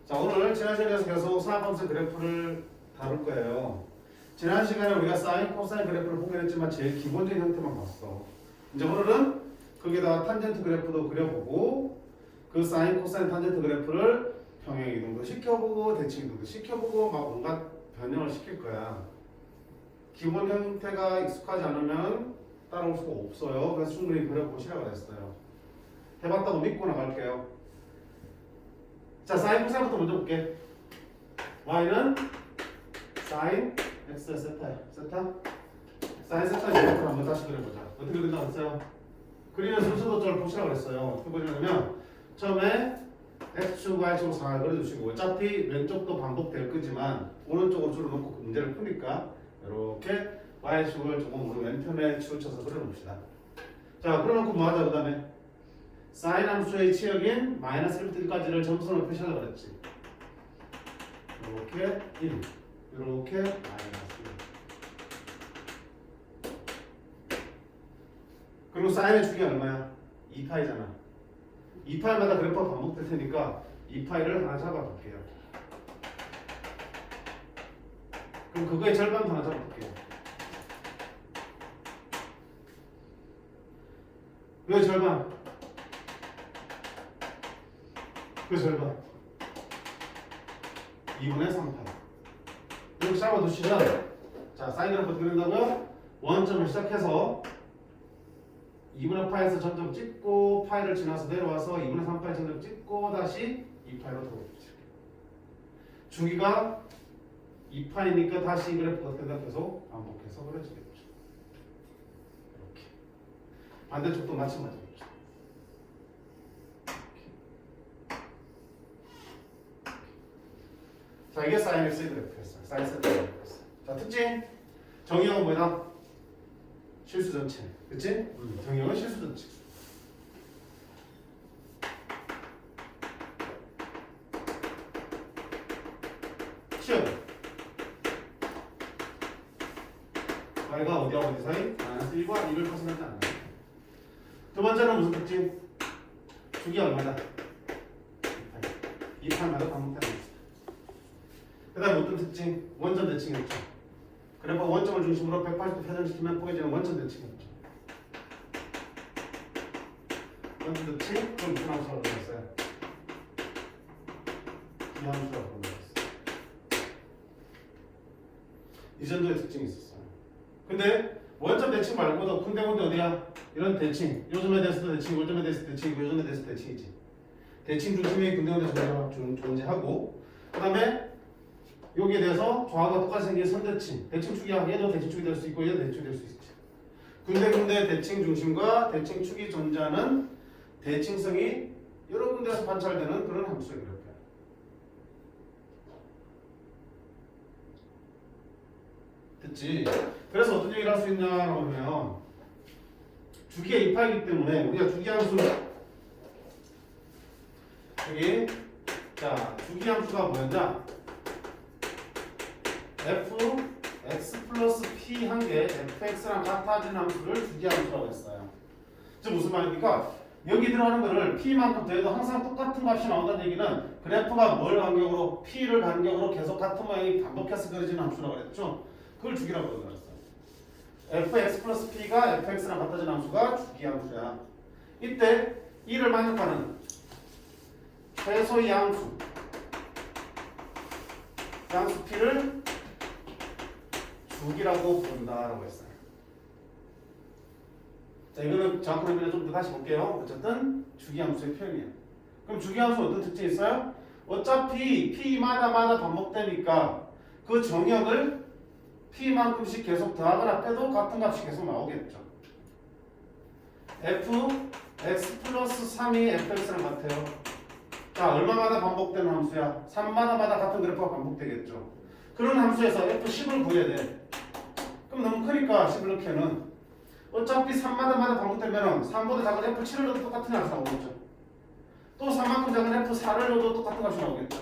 자, 오늘 지난 시간에서 계속 사각함수 그래프를 다룰 거예요. 지난 시간에 우리가 사인, 코사인 그래프를 보긴 했지만 제일 기본적인 형태만 봤어. 이제 오늘은 거기다가 탄젠트 그래프도 그려보고 그 사인, 코사인, 탄젠트 그래프를 평행 이동도 시켜보고 대칭 이동도 시켜보고 막 온갖 변형을 시킬 거야. 기본 형태가 익숙하지 않으면 따라올 수가 없어요. 그래서 충분히 그려보시라고 그랬어요. 해봤다고 믿고 나갈게요. 자, 사인 코사인부터 먼저 볼게. y는 사인 x 세타야. 세타? 사인 세타 그래프를 한번 다시 그려보자. 어떻게 그린다고 했어요? 그리는 순서도 좀 보시라고 그랬어요. 어떻게 그리냐면 처음에 x축, y축으로 상을 그려주시고 어차피 왼쪽도 반복될 거지만 오른쪽으로 줄을 놓고 문제를 푸니까 이렇게 y축을 조금 우리 왼편에 치우쳐서 그려놓읍시다. 자, 그려놓고 뭐하자 그 다음에 사인 함수의 치역인 마이너스 1부터 1까지를 점선으로 표시하려고 그랬지. 이렇게 1, 이렇게 마이너스 1. 그리고 사인의 축이 얼마야? 2파이잖아. 2파이마다 그래프가 반복될 테니까 2파이를 하나 잡아볼게요. 그럼 그거의 절반도 하나 잡아볼게요. 왜 절반? 그 절반 2분의 3파이 이렇게 잡아두시면 자 사인 그래프 어떻게 된다고요? 원점을 시작해서 2분의 파이에서 점점 찍고 파이를 지나서 내려와서 2분의 3파이 점점 찍고 다시 2파이로 돌아오죠. 주기가 2파이니까 다시 이 그래프가 어떻게 된다 계속 반복해서 그려지겠죠. 이렇게 반대쪽도 마찬가지겠죠. 자, 이게 사인 x의 그래프였어요. 사인 세타 그래프였어요. 자, 특징 정의형은 뭐다? 실수 전체. 그치? 정의형은 실수 전체. 시험. y가 어디와 어디 사이? 마이너스 1과 2를 커서하지 않아요. 두 번째는 무슨 특징? 주기 얼마다? 2파이마다 반복되는 그 다음에 어떤 특징? 원점 대칭이었죠. 그래프 원점을 중심으로 180도 회전시키면 포개지는 원점 대칭이었죠. 원점 대칭? 그럼 무슨 함수라고 불렀어요? 기함수라고 불렀어요. 이 정도의 특징이 있었어요. 근데 원점 대칭 말고도 군데군데 어디야? 이런 대칭. 요점에 대해서도 대칭, 요점에 대해서 대칭이고 요점에 대해서 대칭이지. 대칭 중심이 군데군데 존재하고 그 다음에 여기에 대해서 좌우가 똑같이 생긴 선대칭, 대칭축이야. 얘도 대칭축이 될 수 있고 얘도 대칭축이 될 수 있지. 군데군데 대칭 중심과 대칭축이 존재하는 대칭성이 여러 군데에서 관찰되는 그런 함수의 그래프야. 됐지? 그래서 어떤 얘기를 할 수 있냐라고 하면 주기가 2파이기 때문에 우리가 주기함수를 여기 자 주기함수가 뭐였냐? f x 플러스 p 한 개 fx랑 같아지는 함수를 주기함수라고 했어요. 즉 무슨 말입니까? 여기 들어가는 거를 p만큼 더해도 항상 똑같은 값이 나온다는 얘기는 그래프가 뭘 간격으로 p를 간격으로 계속 같은 모양이 반복해서 그려지는 함수라고 그랬죠. 그걸 주기라고 그랬어요. fx 플러스 p가 fx랑 같아지는 함수가 주기함수야. 이때 이를 만족하는 최소의 양수 p를 주기라고 부른다라고 했어요. 자, 이거는 정확한 의미는 좀 더 다시 볼게요. 어쨌든 주기함수의 표현이에요. 그럼 주기함수 어떤 특징이 있어요? 어차피 p마다 반복되니까 그 정역을 p만큼씩 계속 더하거나 빼도 같은 값이 계속 나오겠죠. f x 플러스 3이 fx랑 같아요. 자, 얼마마다 반복되는 함수야? 3마다 같은 그래프가 반복되겠죠. 그런 함수에서 f10을 구해야 돼. 그럼 너무 크니까 10을 넣기에는 어차피 3마다 반복되면 3보다 작은 f7을 넣어도 똑같은 값이 나오겠죠. 또 3만큼 작은 f4를 넣어도 똑같은 값이 나오겠죠.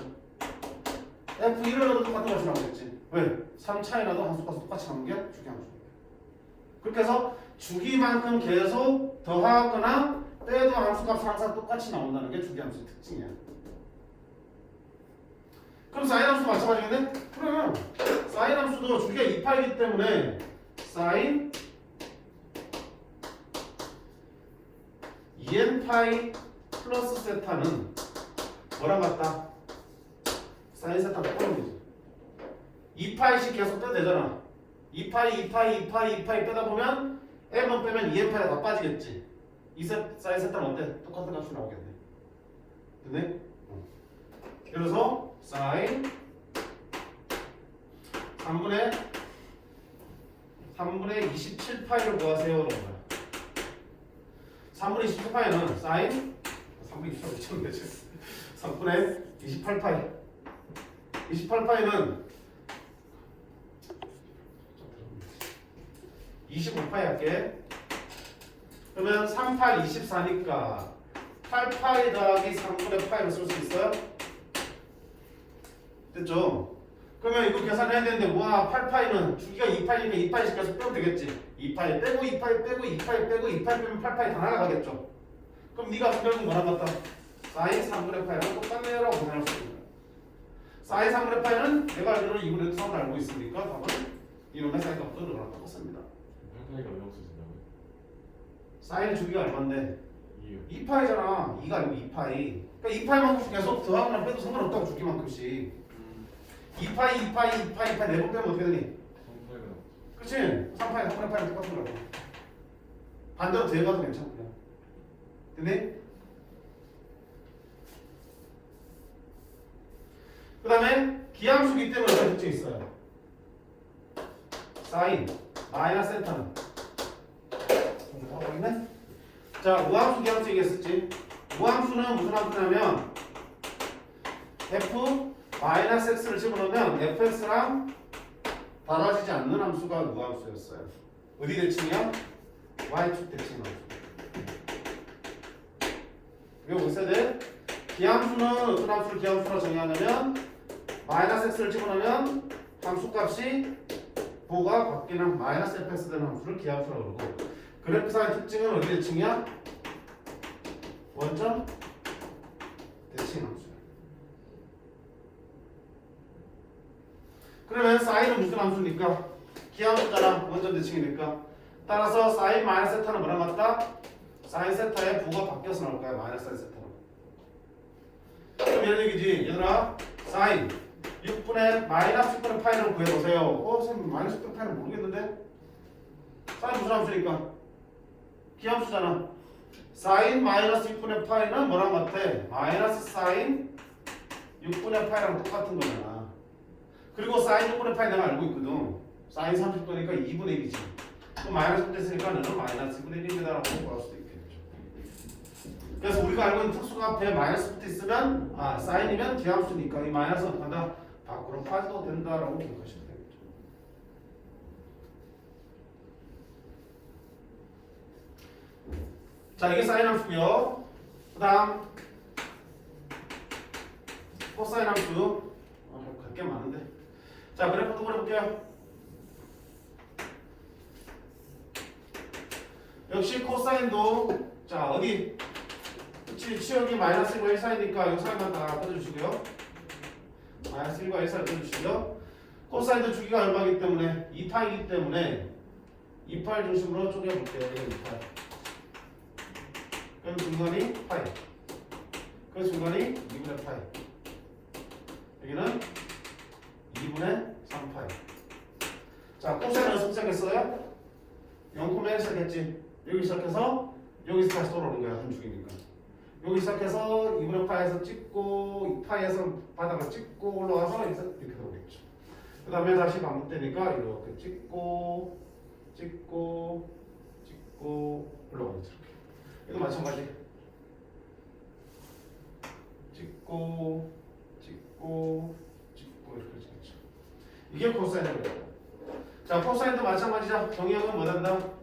f1을 넣어도 똑같은 값이 나오겠지. 왜? 3 차이 나도 함수값이 똑같이 나오는 게 주기함수입니다. 그렇게 해서 주기만큼 계속 더하거나 빼도 함수값이 항상 똑같이 나온다는 게 주기함수의 특징이야. 그럼 사인 함수 마찬가지겠네? 그러면 사인 함수도 주기가 2파이기 때문에 사인 2n파이 플러스 세타는 뭐랑 같다? 사인 세타 똑같은 거지. 2파이씩 계속 빼도 되잖아. 2파이 빼다 보면 m만 빼면 2n파이가 다 빠지겠지. 사인 세타는 어때? 똑같은 값이 나오겠네. 됐네? 그래서 사인 3분의 27파이를 구하세요. 그런 거야. 3분의 27파이는 사인 3분의 28파이 3분의 28파이 28파이는 25파이 할게. 그러면 3파이 24니까 8파이 더하기 3분의 파이를 쓸 수 있어요? 됐죠? 그러면 이거 계산해야 되는데 와 8파이는 주기가 2파이니까 2파이씩 계속 빼면 되겠지. 2파이 빼고 2파이 빼고 2파이 빼고 2파이 빼면 8파이 다 날아가겠죠. 그럼 네가 분명히 뭐랑 같다? 사인 3분의 파이랑 똑같네요 라고 계산할 수 있는 거야. 사인 3분의 파이는 내가 알기로는 2분의 3을 알고 있으니까 답은 이놈의 사인 값도 너랑 똑같습니다. 8파이가 얼마 없어진다고요? 사인 주기가 얼마인데? 2요. 2파이잖아. 2가 아니고 2파이. 그러니까 2파이만큼 계속 더하거나 빼도 상관없다고 주기만큼씩. 2파이 4번 빼면 어떻게 되니? 3파이가 그치? 3파이 3분의 파이랑 똑같은 거라고. 반대로 더해가도 괜찮고요. 됐니? 그 다음에 기함수기 때문에 어떤 특징이 있어요? 사인 마이너스 센터는 하고 있네? 자, 우함수 기함수 얘기했었지. 우함수는 무슨 함수냐면 f 마이너스 x를 집어넣으면 fx랑 달라지지 않는 함수가 우함수였어요. 어디 대칭이야? y축 대칭 함수. 이거 뭐 있어야 돼? 기함수는 어떤 함수를 기함수로 정의하냐면 마이너스 x를 집어넣으면 함수값이 부호가 바뀌는 마이너스 fx 되는 함수를 기함수라고 그러고, 그래프상의 특징은 어디 대칭이야? 원점 대칭 함수야. 그러면 사인은 무슨 함수니까? 기함수잖아. 원점 대칭이니까. 따라서 사인 마이너스 세타는 뭐랑 같다? 사인 세타의 부호가 바뀌어서 나올 거야. 마이너스 사인 세타는. 그럼 이런 얘기지. 얘들아, 사인 6분의 마이너스 10분의 파이를 구해보세요. 선생님 마이너스 10분의 파이는 모르겠는데? 사인 무슨 함수니까? 기함수잖아. 사인 마이너스 6분의 파이는 뭐랑 같아? 마이너스 사인 6분의 파이랑 똑같은 거잖아. 그리고 사인 6분의 파이 내가 알고 있거든. 사인 30도니까 2분의 1이지. 그럼 마이너스 됐으니까 너는 마이너스 2분의 1이다라고 구할 수도 있겠죠. 그래서 우리가 알고 있는 특수가 앞에 마이너스 붙어 있으면 사인이면 기함수니까 이 마이너스 어떡한다? 밖으로 빠져도 된다라고 기억하시면 되겠죠. 자, 이게 사인 함수고요. 그 다음 코사인 함수. 갈 게 많은데. 자, 그래프 또 그려볼게요. 역시 코사인도 자 어디 치역이 마이너스 1과 1 사이니까 이 사이만 다 빼주시고요. 마이너스 1과 1 사이 빼주시고요. 코사인도 주기가 얼마이기 때문에 2파이기 때문에 2파이 중심으로 쪼개볼게요. 2파이. 그럼 중간이 파이. 그 중간이 2분의 파이. 여기는 2분의 3파이. 자, 코사인은 어디서 시작했어요? 0,1 시작했지. 여기 시작해서 여기서 다시 돌아오는 거야. 한 축이니까. 여기 시작해서 2분의 파이에서 찍고 2파이에서 바닥을 찍고 올라와서 이렇게 들어오겠죠. 그 다음에 다시 반복되니까 이렇게 찍고 올라오겠죠. 이렇게. 이거 마찬가지. 찍고 이렇게 찍겠죠. 이게 코사인이에요. 자, 코사인도 마찬가지죠. 정의역은 뭐단다?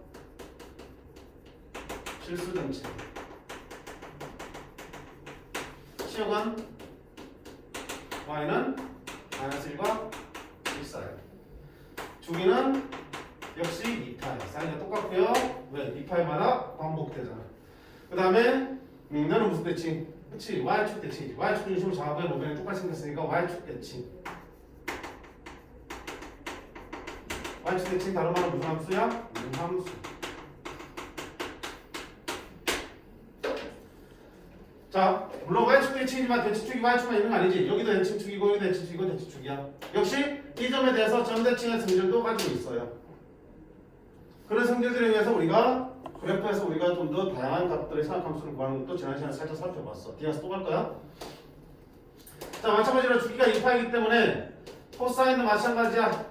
실수정치. 시역은 y는 마이너스 1과 1 사이. 주기는 역시 2파이. 사인이 똑같고요. 왜? 2파이마다 반복되잖아. 그 다음에 너는 무슨 대칭? 그치? y축 대칭이지. y축 중심으로 좌우에 보면 똑같이 생겼으니까 y축 대칭. y축 대칭 다른 말은 무슨 함수야? 함수. 자, 물론 y축 대칭이지만 대칭축이 y축만 있는 거 아니지. 여기도 대칭축이고 여기도 대칭축이고 대칭축이야. 역시 이 점에 대해서 점대칭의 성질도 가지고 있어요. 그런 성질들에 의해서 우리가 그래프에서 우리가 좀 더 다양한 값들의 사각함수를 구하는 것도 지난 시간에 살짝 살펴봤어. 뒤에서 또 갈 거야? 자, 마찬가지로 주기가 2파이기 때문에 코사인도 마찬가지야.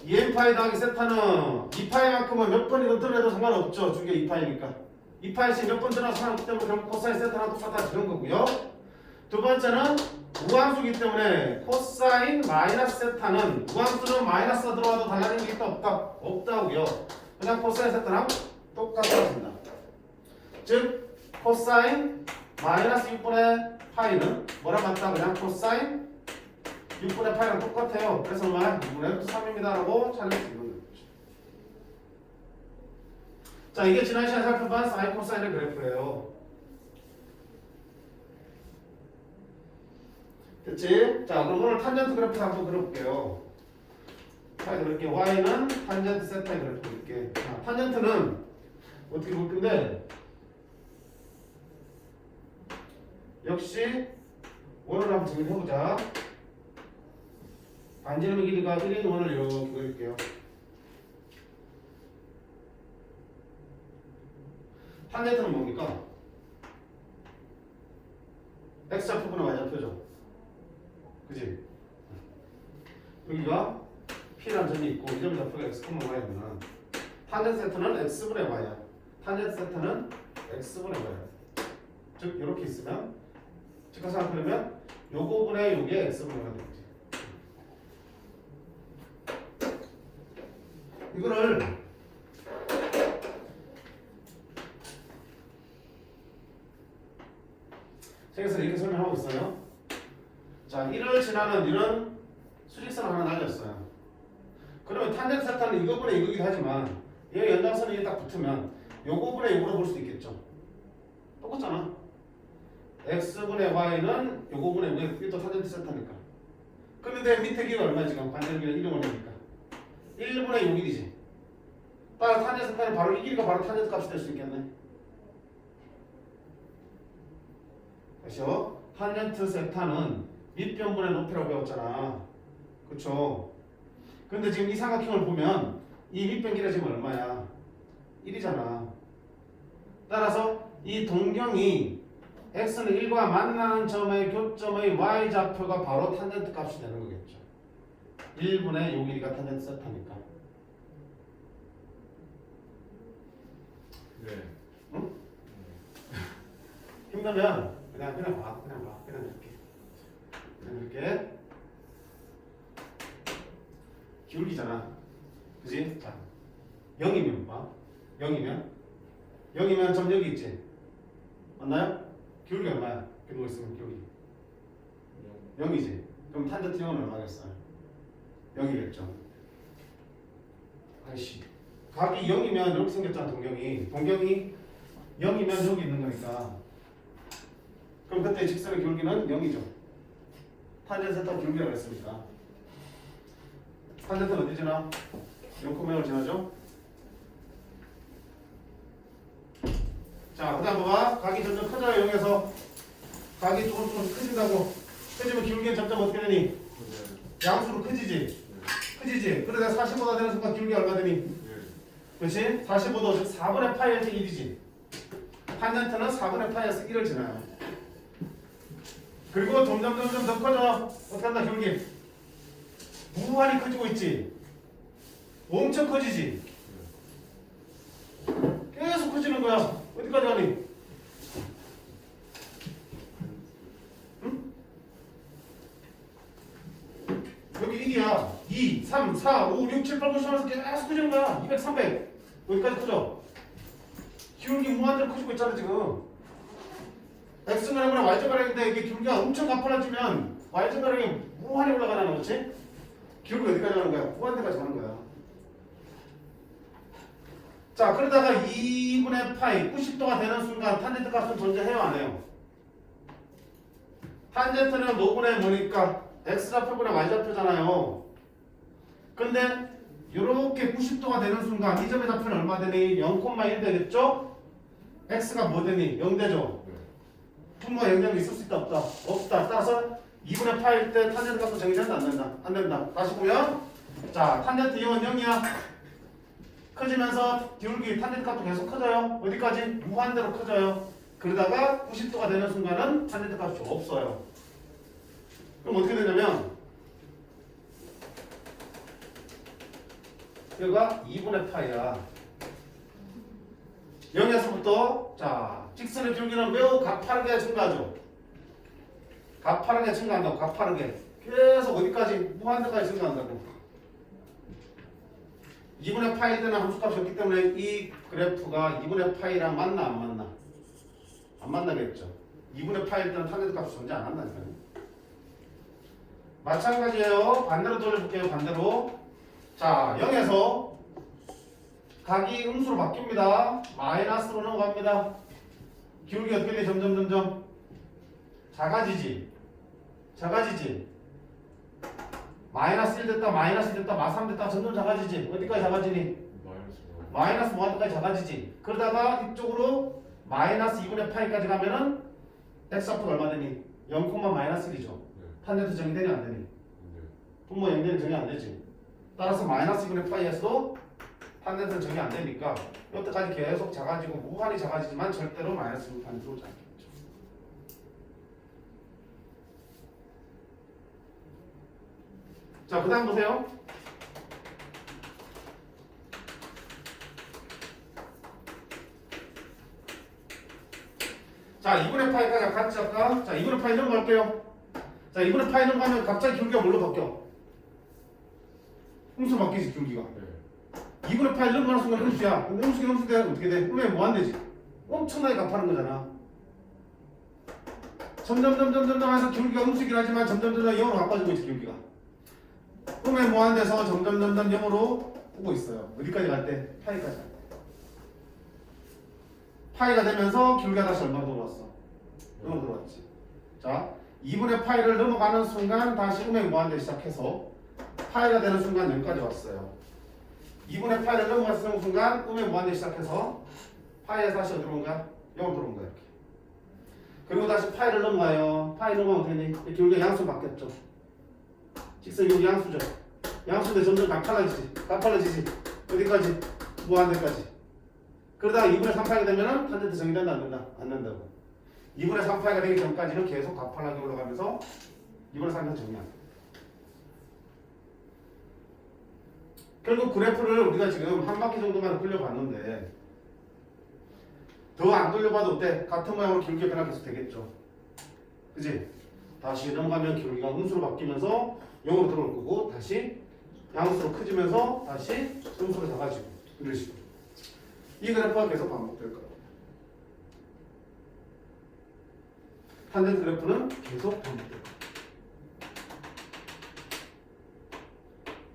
2n파이 더하기 세타는 2파이만큼은 몇 번이든 들어도 상관없죠. 주기가 2파이니까. 2파이씩 몇 번 들어도 상관없기 때문에 결국 코사인 세타랑 똑같아지는 거고요. 두 번째는 우함수이기 때문에 코사인 마이너스 세타는 우함수는 마이너스가 들어와도 달라지는 게 있다 없다? 없다고요. 그냥 코사인 세타랑 똑같아집니다. 즉 코사인 마이너스 6분의 파이는 뭐랑 같다? 그냥 코사인 6분의 파이랑 똑같아요. 그래서 얼마야? 6분의 3입니다 라고 찾을 수 있는 거죠. 자, 이게 지난 시간에 살펴본 사인 코사인의 그래프예요. 됐지? 자, 그럼 오늘 탄젠트 그래프 한번 그려볼게요. 자, 그렇게 y는 탄젠트 세타의 그래프 그릴게. 자, 탄젠트는 어떻게 볼 건데 역시 원을 한번 정리해보자. 반지름의 길이가 1인 원을 이렇게 그릴게요. 탄젠트는 뭡니까? x좌표분의 y좌표죠. 그지? 여기가 P라는 점이 있고 이 점의 좌표가 x, y면 탄젠트 세타는 x분의 y야. 탄젠트 세타는 x분의 y야. 즉 이렇게 있으면 즉각 생각하려면 요거분의 요게 x분의 y가 되겠지. 이거를 책에서 이렇게 설명하고 있어요. 자, 1을 지나는 이런 수직선을 하나 날렸어요. 그러면 탄젠트 세타는 이거분의 이거기도 하지만 얘 연장선이 딱 붙으면 요거분의 요거로 볼 수도 있겠죠. 똑같잖아. x분의 y는 요거분의 요거 이게 또 탄젠트 세타니까. 그런데 밑에 길이가 얼마야 지금? 반지름 길이가 1원이니까 1분의 6일이지. 따라 탄젠트 세타는 바로 이 길이가 바로 탄젠트 값이 될 수 있겠네. 다시요. 탄젠트 세타는 밑변분의 높이라고 배웠잖아. 그쵸? 근데 지금 이 삼각형을 보면 이 밑변 길이가 지금 얼마야? 1이잖아. 따라서 이 동경이 x는 1과 만나는 점의 교점의 y좌표가 바로 탄젠트 값이 되는 거겠죠. 1분의 요 길이가 탄젠트 세타니까. 네. 응? 힘들면 그냥 봐. 그냥 이렇게 기울기잖아. 그지? 자, 0이면 봐. 0이면 점 여기 있지. 맞나요? 기울기 얼마야? 기울기 있으면 기울기 0이지. 그럼 탄젠트 0은 얼마겠어요? 0이겠죠. 아이씨, 각이 0이면 이렇게 생겼잖아. 동경이 0이면 여기 있는 거니까. 그럼 그때 직선의 기울기는 0이죠. 탄젠트 세타 기울기라고 했으니까. 탄젠트는 어디 지나? 0,0을 지나죠? 자, 그 다음 봐봐. 각이 점점 커져요. 0에서 각이 조금 커진다고. 커지면 기울기는 점점 어떻게 되니? 양수로 커지지? 커지지? 그러다 40보다 되는 순간 기울기가 얼마 되니? 그렇지? 45도, 즉 4분의 파이에서 1이지. 탄젠트는 4분의 파이에서 1을 지나요. 그리고 점점 더 커져. 어떻게 한다? 기울기 무한히 커지고 있지. 엄청 커지지. 계속 커지는 거야. 어디까지 가니? 응? 여기 1이야. 2, 3, 4, 5, 6, 7, 8, 9, 10 하면서 계속 커지는 거야. 200, 300. 어디까지 커져? 기울기 무한대로 커지고 있잖아 지금. x가량이랑 y가량인데 이게 기울기가 엄청 가팔라지면 y가량이 무한히 올라가는 거지? 기울기 어디까지 가는 거야? 무한대까지 가는 거야. 자, 그러다가 2분의 파이 90도가 되는 순간 탄젠트 값은 존재해요 안 해요? 탄젠트는 노분의 뭐니까 x좌표분의 y좌표잖아요. 근데 이렇게 90도가 되는 순간 이 점의 좌표는 얼마 되니? 0,1 되겠죠? x가 뭐 되니? 0 되죠? 네. 분모가 영향이 있을 수 있다 없다? 없다. 따라서 2분의 파일 때 탄젠트 값도 정의된다 안 된다? 안 된다. 다시 보면 자 탄젠트 0은 0이야. 커지면서 기울기 탄젠트 값도 계속 커져요. 어디까지? 무한대로 커져요. 그러다가 90도가 되는 순간은 탄젠트 값이 없어요. 그럼 어떻게 되냐면 여기가 2분의 파이야. 0에서부터 자 직선의 기울기는 매우 가파르게 증가하죠. 가파르게 증가한다고. 가파르게 계속 어디까지? 무한대까지 증가한다고. 2분의 파이 되는 함수값이 없기 때문에 이 그래프가 2분의 파이랑 맞나 안 맞나? 안 만나겠죠. 2분의 파이 때는 탄젠트 값이 존재 안 한다니까요. 마찬가지예요. 반대로 돌려볼게요. 반대로. 자 0에서 각이 음수로 바뀝니다. 마이너스로 넘어갑니다. 기울기 어떻게 돼? 점점 작아지지. 마이너스 1 됐다, 마이너스 2 됐다, 마3 됐다, 점점 작아지지. 어디까지 작아지니? 마이너스 무한대까지 작아지지. 그러다가 이쪽으로 마이너스 2분의 파이까지 가면은 x좌표가 얼마 되니? 0, 마이너스 1이죠. 탄젠트 정의되니 안 되니? 분모 0되니 정의 안 되지. 따라서 마이너스 2분의 파이에서도 탄젠트 정의 안 되니까 여태까지 계속 작아지고 무한히 작아지지만 절대로 마이너스 2분의 파이는 들어오지 않겠죠. 자, 그 다음 보세요. 자, 2분의 파이까지 같이 할까? 자, 2분의 파이 넘어갈게요. 자, 2분의 파이 넘어가면 갑자기 기울기가 뭘로 바뀌어? 음수 바뀌지, 기울기가. 2분의 파이 넘어가는 순간 음수야. 근데 음수 되면 어떻게 돼? 음에 무한대지. 엄청나게 갚하는 거잖아. 점점 해서 기울기가 음수이긴 하지만 점점 0으로 바꿔주고 있지, 기울기가. 음에 무한대서 점점 0으로 오고 있어요. 어디까지 갈 때? 파이까지 갈 때. 파이가 되면서 기울기가 다시 얼마로 돌아왔어? 0으로 돌아왔지. 자, 2분의 파이를 넘어가는 순간 다시 음에 무한대 시작해서 파이가 되는 순간 0까지 왔어요. 2분의 파이를 넘어가는 순간 음에 무한대 시작해서 파이에서 다시 어디로 온 거야? 0으로 들어온 거야. 이렇게. 그리고 다시 파이를 넘어가요. 파이 넘어가면 되니? 기울기가 양수 바뀌었죠. 직선 여기 양수죠. 양수인데 점점 가팔라지지. 어디까지? 무한대까지. 그러다가 2분의 3파이가 되면은 탄젠트 정의된다 안 된다? 안 된다고. 2분의 3파이가 되기 전까지는 계속 가팔하게 올라가면서 2분의 3파이는 정의 안 돼. 결국 그래프를 우리가 지금 한 바퀴 정도만 돌려봤는데 더 안 돌려봐도 어때? 같은 모양으로 기울기 변화 계속 되겠죠. 그지? 다시 넘어가면 기울기가 음수로 바뀌면서 0으로 들어올 거고 다시 양수로 커지면서 다시 음수로 작아지고 이런 식으로 이 그래프가 계속 반복될 거예요. 탄젠트 그래프는 계속 반복될 거예요.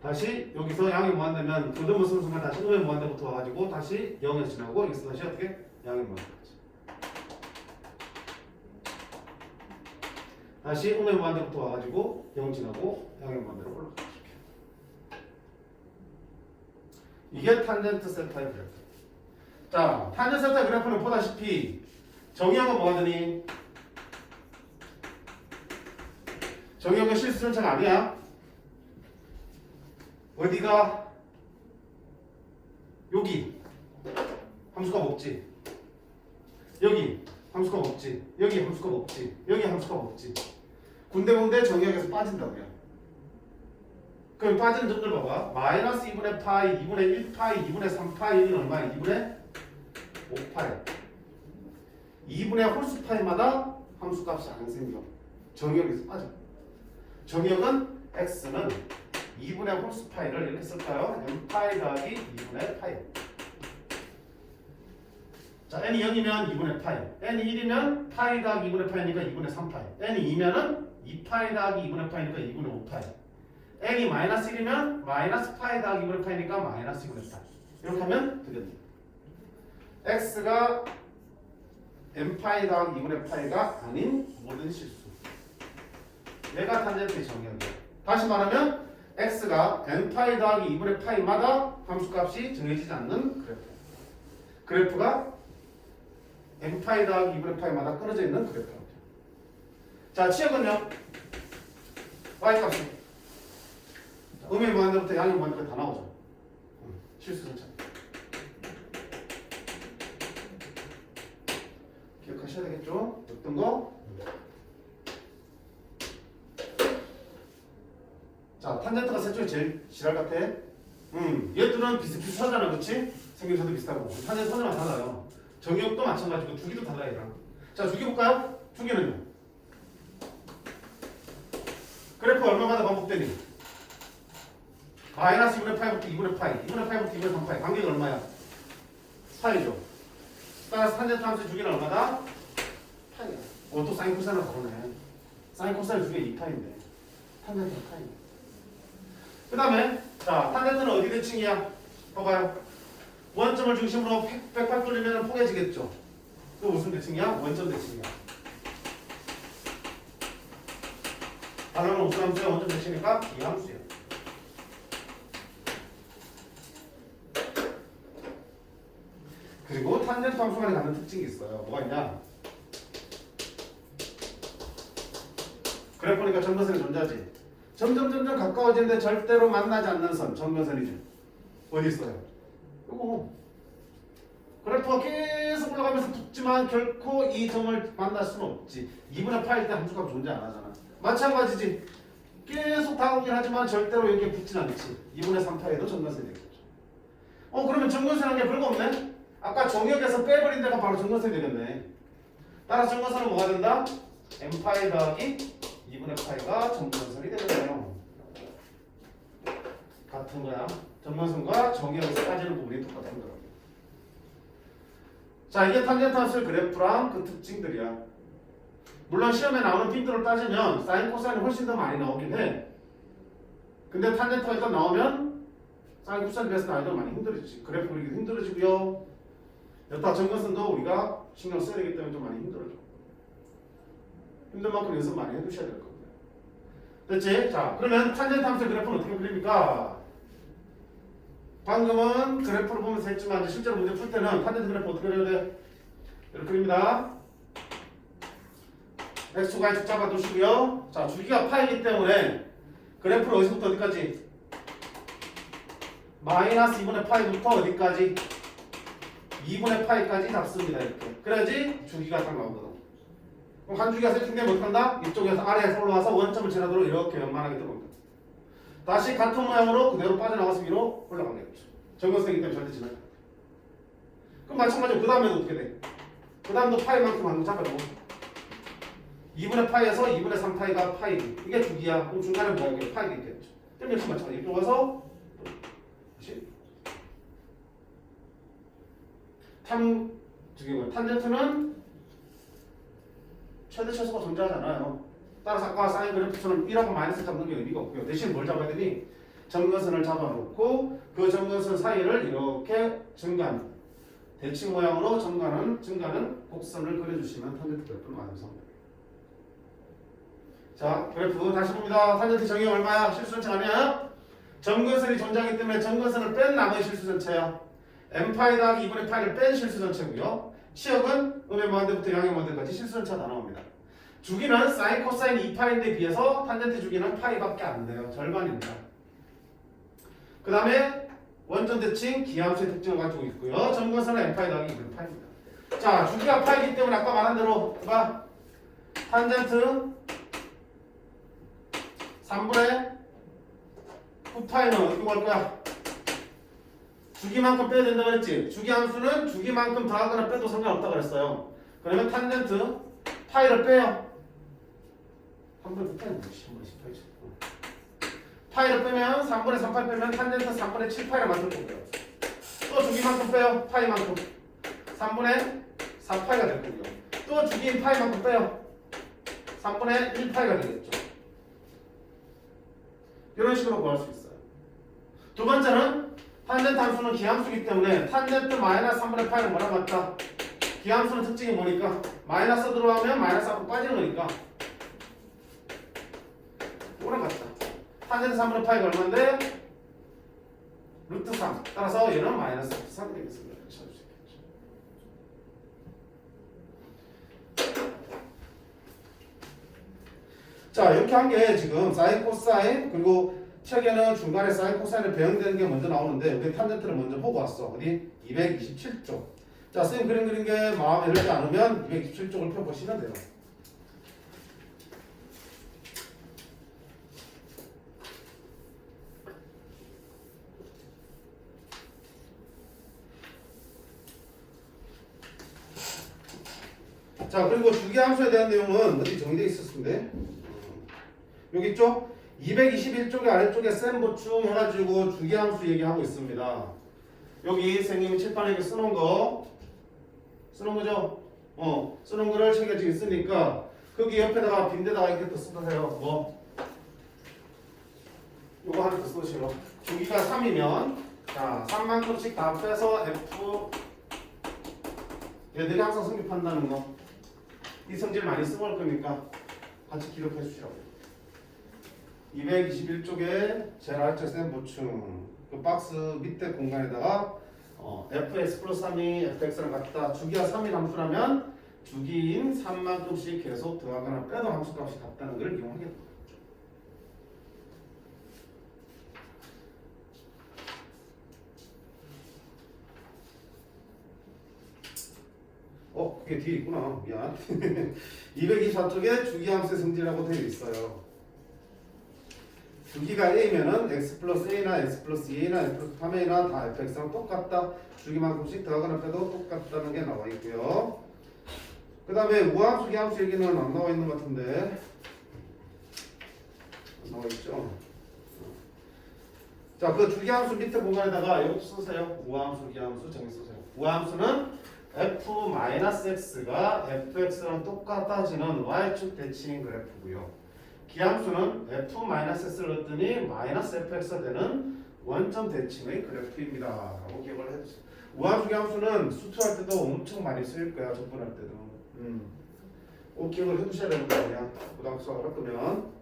다시 여기서 양이 무한되면 그 넘어서는 순간 다시 음의 무한대부터 와가지고 다시 0에서 지나고 여기서 다시 어떻게? 양의 무한대까지 다시 음의 무한대부터 와가지고 0 지나고 양의 무한대로 올라가죠. 이게 탄젠트 세타의 그래프. 자, 탄젠트 세타 그래프는 보다시피 정의형은 뭐가 되니? 정의형은 실수전체가 아니야. 어디가? 여기 함수값 없지. 여기 함수값 없지. 여기 함수값 없지. 여기 함수값 없지. 군데군데 정의역에서 빠진다고요. 그럼 빠지는 점들 봐봐. 마이너스 2분의 파이, 2분의 1파이, 2분의 3파이는 얼마야? 2분의 5파이. 2분의 홀수파이마다 함수값이 안 생겨. 정의역에서 빠져. 정의역은 x는 2분의 홀수파이를 이렇게 쓸까요? n파이 더하기 2분의 파이. 자, n이 0이면 2분의 파이. n이 1이면 파이 더하기 2분의 파이니까 2분의 3파이. n이 2면은 2파이 더하기 2분의 파이니까 2분의 5파이. n이 마이너스 1이면 마이너스 파이 더하기 2분의 파이니까 마이너스 2분의 파이. 이렇게 하면 되겠네요. x가 n파이 더하기 2분의 파이가 아닌 모든 실수. 얘가 탄젠트의 정의역이야. 다시 말하면 x가 n파이 더하기 2분의 파이마다 함수값이 정해지지 않는 그래프. 그래프가 n파이 더하기 2분의 파이마다 끊어져 있는 그래프입니다. 자, 치역은요? y값이 음이 무한대부터 양이 무한대까지 다 나오죠. 실수 전체. 기억하셔야 되겠죠? 어떤 거? 자, 탄젠트가 셋 중에 제일 지랄 같아. 얘들은 비슷비슷하잖아, 그렇지? 생김새도 비슷하고. 탄젠트 선생만 달라요. 정의역도 마찬가지고 주기도 달라 얘랑. 자, 주기 볼까요? 주기는요. 그래프 얼마마다 반복되니? 마이너스 2분의 파이부터 2분의 파이, 2분의 파이부터 2분의 3파이. 간격이 얼마야? 파이죠. 따라서 탄젠트 함수의 주기는 얼마다? 파이야. 또 사인 코사인을 다르네. 사인 코사인 주기가 2파인데 탄젠트가 파이. 그 다음에 자, 탄젠트는 어디 대칭이야? 봐봐요. 원점을 중심으로 180 돌리면 포개지겠죠. 그 무슨 대칭이야? 원점 대칭이야. 단어는 무슨 함수야? 원점 대칭이니까 기함수야. 그리고 탄젠트 함수만이 갖는 특징이 있어요. 뭐가 있냐? 그래프 보니까 점선이 존재하지. 점점 가까워지는데 절대로 만나지 않는 선, 정면선이죠. 어디 있어요? 요거. 그래프가 계속 올라가면서 붙지만 결코 이 점을 만날 수는 없지. 2분의 파일 때 함수값 존재 안 하잖아. 마찬가지지. 계속 다가오긴 하지만 절대로 여기에 붙진 않지. 2분의 3파에도 정면선이 되겠죠. 그러면 정면선한 게 별거 없네? 아까 정역에서 빼버린 데가 바로 정면선이 되겠네. 따라서 정면선은 뭐가 된다? n파이 더하기 2분의 파이가 정면선이 되잖아요. 같은 거야. 정면선과 정역에서 빠지는 부분이 똑같은 거야. 자, 이게 탄젠트 함수의 그래프랑 그 특징들이야. 물론 시험에 나오는 핀들을 따지면 사인 코사인이 훨씬 더 많이 나오긴 해. 근데 탄젠트가 일단 나오면 사인 코사인에 비해서 나이도 많이 힘들어지지. 그래프 그리기도 힘들어지고요. 여타 정근선도 우리가 신경 써야 되기 때문에 좀 많이 힘들어져. 힘든 만큼 연습 많이 해두셔야 될 겁니다. 됐지? 자, 그러면 탄젠트 함수의 그래프는 어떻게 그립니까? 방금은 그래프를 보면서 했지만 이제 실제로 문제 풀 때는 탄젠트 그래프 어떻게 그려야 돼? 이렇게 그립니다. x축 y축 잡아두시고요. 자, 주기가 파이기 때문에 그래프를 어디서부터 어디까지? 마이너스 2분의 파이부터 어디까지? 2분의 파이까지 잡습니다. 이렇게. 그래야지 주기가 딱 나오거든. 그럼 한 주기가 세팅되면 어떡한다? 이쪽에서 아래에서 올라와서 원점을 지나도록 이렇게 연만하게 들어옵니다. 다시 같은 모양으로 그대로 빠져나가서 위로 올라가겠죠. 정근선이기 때문에 절대 지나가. 그럼 마찬가지로 그 다음에도 어떻게 돼? 그 다음도 파이만큼 한번 잡아주고 2분의 파이에서 2분의 3파이가 파이. 이게 주기야. 그럼 중간에 뭐야? 이게 파이가 있겠죠. 그럼 역시 마찬가지로 이쪽 와서 다시 탄젠트는 최대 최소가 존재하잖아요. 따라서 아까 사인 그래프처럼 1하고 마이너스 잡는 게 의미가 없고요. 대신 뭘 잡아야 되니? 점근선을 잡아놓고 그 점근선 사이를 이렇게 증가하는 대칭 모양으로 증가하는 곡선을 그려주시면 탄젠트 그래프는 완성됩니다. 자, 그래프 다시 봅니다. 탄젠트 정의 얼마야? 실수전체 아니야? 점근선이 존재하기 때문에 점근선을 뺀 나머지 실수전체야. n파이 더하기 2분의 파이를 뺀 실수전체고요. 치역은 음의 무한대부터 양의 무한대까지 실수전체가 다 나옵니다. 주기는 사인 코사인 2파인데 비해서 탄젠트 주기는 파이밖에 안 돼요. 절반입니다. 그 다음에 원점 대칭 기함수의 특징을 가지고 있고요. 점근선은 n파이 더하기 2분의 파입니다. 자, 주기가 파이기 때문에 아까 말한 대로 봐. 탄젠트 3분의 9파이는 어떻게 할 거야? 주기만큼 빼야 된다고 그랬지? 주기 함수는 주기만큼 더하거나 빼도 상관없다고 그랬어요. 그러면 탄젠트 파이를 빼요. 3분의 9파이는 10분의 18이죠. 파이를 빼면 3분의 3파이 빼면 탄젠트 3분의 7파이를 만들 거고요. 또 주기만큼 빼요. 파이만큼 3분의 4파이가 될 거고요. 또 주기인 파이만큼 빼요. 3분의 1파이가 되겠죠. 이런 식으로 구할 수 있어요. 두 번째는 탄젠트 함수는 기함수이기 때문에 탄젠트 마이너스 3분의 파이는 뭐랑 같다? 기함수는 특징이 뭐니까? 마이너스 들어가면 마이너스 앞으로 빠지는 거니까 탄젠트 3분의 파이가 얼마인데? 루트 3. 따라서 얘는 마이너스 루트 3이 되겠습니다. 이렇게 찾을 수 있겠죠. 자, 이렇게 한 게 지금 사인, 코사인, 그리고 책에는 중간에 사인, 코사인을 배형되는 게 먼저 나오는데 우리 탄젠트를 먼저 보고 왔어. 어디? 227쪽. 자, 선생님 그림 그린 게 마음에 들지 않으면 227쪽을 펴보시면 돼요. 자, 그리고 주기함수에 대한 내용은 어디 정리되어 있었는데 여기 있죠? 221쪽의 아래쪽에 셈 보충 해가지고 주기함수 얘기하고 있습니다. 여기 선생님이 칠판에 써놓은 거죠? 쓰는 거를 책에 지금 있으니까 거기 옆에다가 빈대다가 이렇게 또 써주세요. 뭐 요거 하나 더 써주시고 주기가 3이면 자 3만큼씩 다 빼서 F 얘들이 항상 성립한다는 거. 이 성질 많이 써볼 거니까 같이 기록해 주시라고. 221쪽에 제일 아래쪽 셈 보충 그 박스 밑에 공간에다가 fx 플러스 3이 fx랑 같다. 주기가 3인 함수라면 주기인 3만큼씩 계속 더하거나 빼도 함수값이 같다는 걸 이용하겠다. 그게 뒤에 있구나. 미안. 224쪽에 주기함수의 성질이라고 되어 있어요. 주기가 A면은 X 플러스 A나 X 플러스 2A나 X 플러스 3A나 다 fx랑 똑같다. 주기만큼씩 더하거나 빼도 똑같다는 게 나와 있고요. 그 다음에 우함수, 기함수 얘기는 안 나와 있는 것 같은데 나와 있죠. 자, 그 주기함수 밑에 공간에다가 이것도 쓰세요. 우함수, 기함수 정의 쓰세요. 우함수는 f-x가 fx랑 똑같아지는 y축 대칭 그래프고요. 기함수는 f-x를 넣었더니 마이너스 fx가 되는 원점 대칭의 그래프입니다. 라고 기억을 해주세요. 우함수, 기함수는 수투할 때도 엄청 많이 쓰일 거야. 접근할 때도. 꼭 기억을 해두셔야 되는 거 아니야. 고등학교 할 거면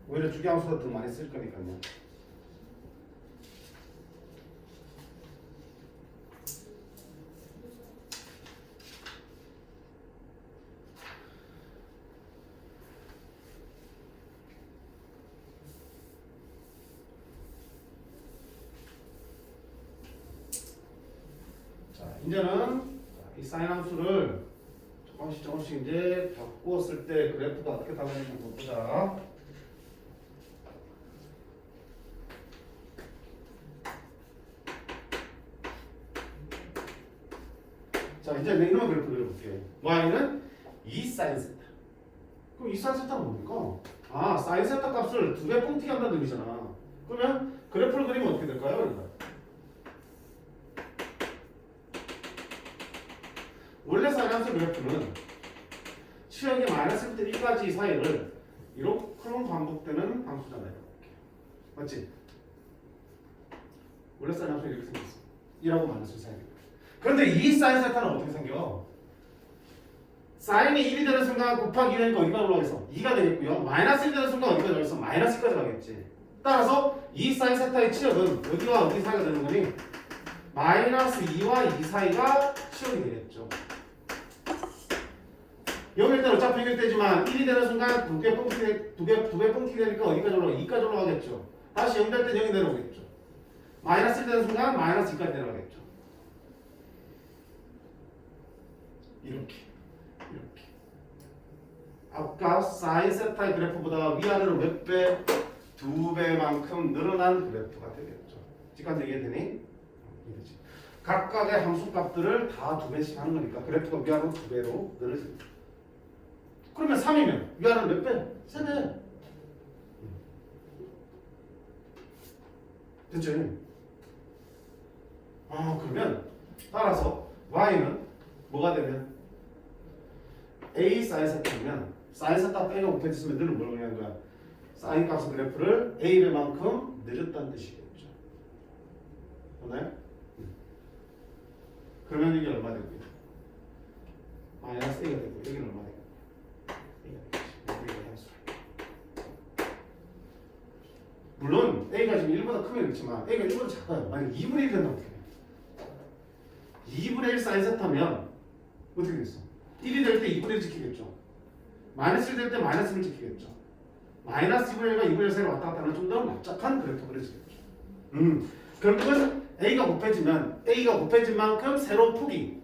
오히려 주기함수가 더 많이 쓸 거니까요. 이제는 이 사인 함수를 조금씩 이제 바꾸었을 때 그래프가 어떻게 나오는지 한번 보자. 자, 이제 이놈의 그래프 그려볼게요. y는 2 사인 세타. 그럼 2 사인 세타는 뭡니까? 사인 세타 값을 2배 뻥튀기 한다는 의미잖아. 그러면 그래프를 그리면 어떻게 될까요? 그러니까. 원래 사인 함수 그래프는 치역이 마이너스 1부터 1까지 사이를 이렇게 반복되는 함수잖아요. 이렇게. 맞지? 원래 사인 함수는 이렇게 생겼어. 1하고 마이너스 사이. 그런데 이 사인 세타는 어떻게 생겨? 사인이 1이 되는 순간 곱하기 2니까 어디가 올라가겠어? 2가 되겠고요. 마이너스 1이 되는 순간 어디가 올라가겠어? 마이너스 1까지 가겠지. 따라서 이 사인 세타의 치역은 어디와 어디 사이가 되는 거니? 마이너스 2와 2 사이가 치역이 되겠죠. 0일 때는 어차피 1일 때지만 1이 되는 순간 두 개 뻥튀기 되니까 어디까지 올라가? 2까지 올라가겠죠. 다시 0 될 때 0이 내려오겠죠. 마이너스 1 되는 순간 마이너스 2까지 내려가겠죠. 이렇게. 아까 사인 세타의 그래프보다 위아래로 몇 배? 2배만큼 늘어난 그래프가 되겠죠. 지금까지 이해되니? 이해되지. 각각의 함수값들을 다 2배씩 하는 거니까 그래프가 위아래로 2배로 늘어집니다. 그러면 3이면 위아래로 몇 배? 3배. 됐죠? 그러면 따라서 y는 뭐가 되면 a 사인 세타면 사인 세타 빼고 곱해주시면 늘은 뭘 그리는 거야? 사인 값의 그래프를 a배만큼 늘렸다는 뜻이겠죠. 맞나요? 그러면 이게 얼마 되고요? 마이너스 a가 되고 여기는 얼마 되고? a가 되겠지. A가 지금 1보다 크면 그렇지만 A가 1보다 작아요. 만약 2분의 1 된다고 어떻게 해? 2분의 1 사인 세타면 어떻게 됐어? 1이 될 때 2분의 1 지키겠죠. 마이너스 1 될 때 마이너스 1 지키겠죠. 마이너스 2분의 1과 2분의 1 사이로 왔다 갔다 하는 좀 더 납작한 그래프 그려지겠죠. 결국은 A가 곱해진 만큼 세로 폭이